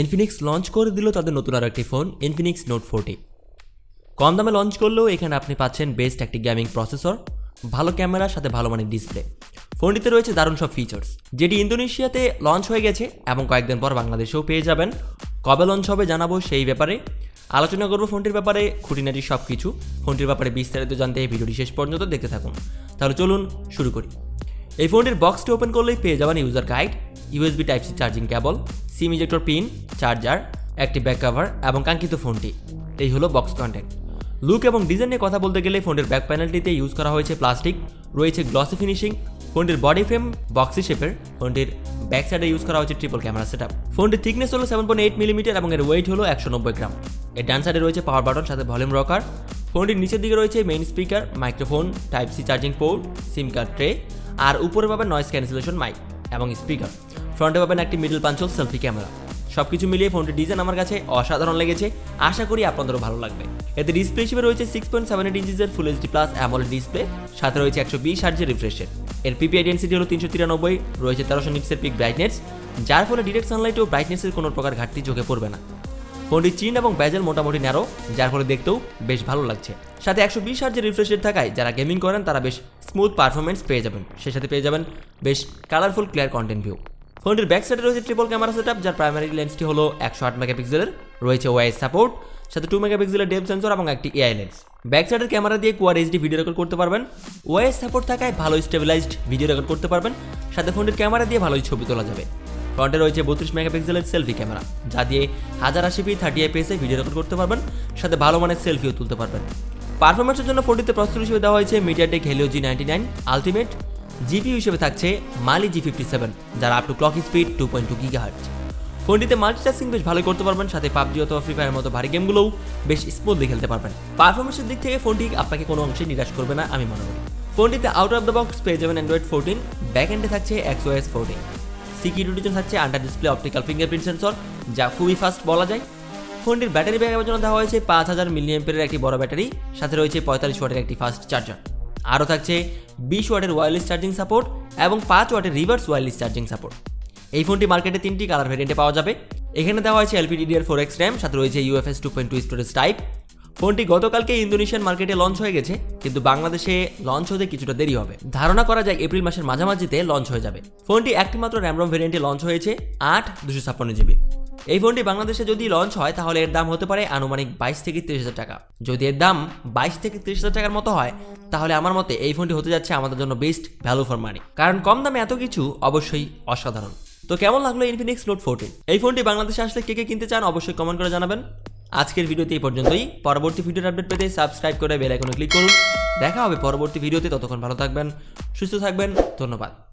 Infinix launch করে দিল তাদের নতুন আর একটি ফোন ইনফিনিক্স নোট 40। কম দামে লঞ্চ করলেও এখানে আপনি পাচ্ছেন বেস্ট একটি গেমিং প্রসেসর, ভালো ক্যামেরার সাথে ভালো মানের ডিসপ্লে। ফোনটিতে রয়েছে দারুণ সব ফিচার্স, যেটি ইন্দোনেশিয়াতে লঞ্চ হয়ে গেছে এবং কয়েকদিন পর বাংলাদেশেও পেয়ে যাবেন। কবে লঞ্চ হবে জানাবো সেই ব্যাপারে আলোচনা করব। ফোনটির ব্যাপারে খুঁটিনাটি সব কিছু, ফোনটির ব্যাপারে বিস্তারিত জানতে এই ভিডিওটি শেষ পর্যন্ত দেখতে থাকুন। তাহলে চলুন শুরু করি। এই ফোনটির বক্সটি ওপেন করলেই পেয়ে যাবেন user guide, USB type C charging cable, SIM ejector pin, charger, একটি ব্যাক কভার এবং কাঙ্ক্ষিত ফোনটি। এই হলো বক্স কন্টেন্ট। লুক এবং ডিজাইন নিয়ে কথা বলতে গেলে ফোনটির ব্যাক প্যানেলটিতে ইউজ করা হয়েছে প্লাস্টিক, রয়েছে গ্লসি ফিনিশিং। ফোনটির বডি ফ্রেম বক্সি শেপের। ফোনটির ব্যাক সাইডে ইউজ করা হয়েছে ট্রিপল ক্যামেরা সেটআপ। ফোনটির থিকনেস হলো 7.8 মিলিমিটার এবং এর ওয়েট হলো 190 গ্রাম। এর ডান সাইডে রয়েছে পাওয়ার বাটন সাথে ভলিউম রকার। ফোনটির নিচের দিকে রয়েছে main speaker, microphone, type C charging port, SIM card tray, আর উপরে পাবেন নয়েজ ক্যান্সেলেশন মাইক এবং স্পিকার। ফ্রন্টে পাবেন একটি মিডল পাঞ্চল সেলফি ক্যামেরা। সবকিছু মিলিয়ে ফোনটির ডিজাইন আমার কাছে অসাধারণ লেগেছে, আশা করি আপনাদেরও ভালো লাগবে। এতে ডিসপ্লে হিসেবে রয়েছে 6.78 ইঞ্চিজের full HD plus AMOLED display, সাথে রয়েছে 120 হার্টজের রিফ্রেশ রেট। এর পিপিআই ডেনসিটি হলো 393, রয়েছে 1300 নিটসের পিক ব্রাইটনেস, যার ফলে ডিরেক্ট সানলাইট ও ব্রাইটনেসের কোনো প্রকার ঘাটতি চোখে পড়বে না। ফোনটির চিন এবং ব্যাজেল মোটামুটি ন্যারো, যার ফলে দেখতেও বেশ ভালো লাগছে। সাথে 120 হার্টজের রিফ্রেশ রেট থাকায় যারা গেমিং করেন তারা বেশ স্মুথ পারফরমেন্স পেয়ে যাবেন, সেই সাথে পেয়ে যাবেন বেশ কালারফুল ক্লিয়ার কন্টেন্ট ভিউ। ফোনটির ব্যাক সাইডে রয়েছে ট্রিপল ক্যামেরা সেটআপ, যার প্রাইমারি লেন্সটি হলো 108 মেগাপিক্সেলের, রয়েছে ওআইএস সাপোর্ট, সাথে 2 মেগাপিক্সেলের ডেপথ সেন্সর এবং একটি এআই লেন্স। ব্যাক সাইডের ক্যামেরা দিয়ে কোয়াড এইচডি ভিডিও রেকর্ড করতে পারবেন। ওআইএস সাপোর্ট থাকায় ভালো স্টেবিলাইজড ভিডিও রেকর্ড করতে পারবেন, সাথে ফোনটির ক্যামেরা দিয়ে ভালোই ছবি তোলা যাবে। ফ্রন্টে রয়েছে 32 মেগাপিক্সেলের সেলফি ক্যামেরা, যা দিয়ে 1080p 30fps এ ভিডিও রেকর্ড করতে পারবেন, সাথে ভালো মানের সেলফিও তুলতে পারবেন। পারফরমেন্সের জন্য ফোনটিতে প্রসেসর হিসেবে দেওয়া হয়েছে MediaTek Helio G99 ultimate. GPU হিসেবে থাকছে মালি G57, যার up to clock speed 2.2 gigahertz. ফোনটিতে মাল্টিটাস্কিং বেশ ভালোই করতে পারবেন, সাথে পাবজি অথবা ফ্রি ফায়ারের মতো ভারী গেমগুলোও বেশ স্মুথলি খেলতে পারবেন। পারফরমেন্সের দিক থেকে ফোনটি আপনাকে কোনো অংশে নিরাশ করবে না আমি মনে করি। ফোনটিতে আউট অফ দ্য বক্স পেয়ে যাবেন অ্যান্ড্রয়েড 14, ব্যাক এন্ডে থাকছে XOS 14। সিকিউরিটির জন্য থাকছে under display optical fingerprint sensor, যা খুবই ফাস্ট বলা যায়। ফোনটির ব্যাটারি ব্যাকআপের জন্য দেওয়া হয়েছে 5000 মিলিঅ্যাম্পিয়ারের একটি বড় ব্যাটারি, সাথে রয়েছে 45 ওয়াটের একটি ফাস্ট চার্জার। আরও থাকছে 20 ওয়াটের ওয়্যারলেস চার্জিং সাপোর্ট এবং 5 ওয়াটের রিভার্স ওয়্যারলেস চার্জিং সাপোর্ট। এই ফোনটি মার্কেটে 3টি কালার ভেরিয়েন্টে পাওয়া যাবে। এখানে দেওয়া হয়েছে LPDDR4X RAM, সাথে রয়েছে UFS 2.2 স্টোরেজ টাইপ। ফোনটি গতকালকে ইন্দোনেশিয়ান মার্কেটে লঞ্চ হয়ে গেছে, কিন্তু বাংলাদেশে লঞ্চ হতে কিছুটা দেরি হবে। ধারণা করা যায় এপ্রিল মাসের মাঝামাঝিতে লঞ্চ হয়ে যাবে। ফোনটি একটি মাত্র র্যাম রম ভেরিয়েন্টে লঞ্চ হয়েছে 8/256 GB। এই ফোনটি বাংলাদেশে যদি লঞ্চ হয় তাহলে এর দাম হতে পারে আনুমানিক 22 থেকে 30,000 টাকা। যদি এর দাম 22 থেকে 30,000 টাকার মতো হয় তাহলে আমার মতে এই ফোনটি হতে যাচ্ছে আমাদের জন্য বেস্ট ভ্যালু ফর মানি, কারণ কম দামে এত কিছু অবশ্যই অসাধারণ। তো কেমন লাগলো ইনফিনিক্স নোট 14? এই ফোনটি বাংলাদেশে আসলে কে কে কিনতে চান অবশ্যই কমেন্ট করে জানাবেন। আজকের ভিডিওতে এই পর্যন্তই। পরবর্তী ভিডিওর আপডেট পেতে সাবস্ক্রাইব করে বেল আইকনে ক্লিক করুন। দেখা হবে পরবর্তী ভিডিওতে, ততক্ষণ ভালো থাকবেন, সুস্থ থাকবেন, ধন্যবাদ।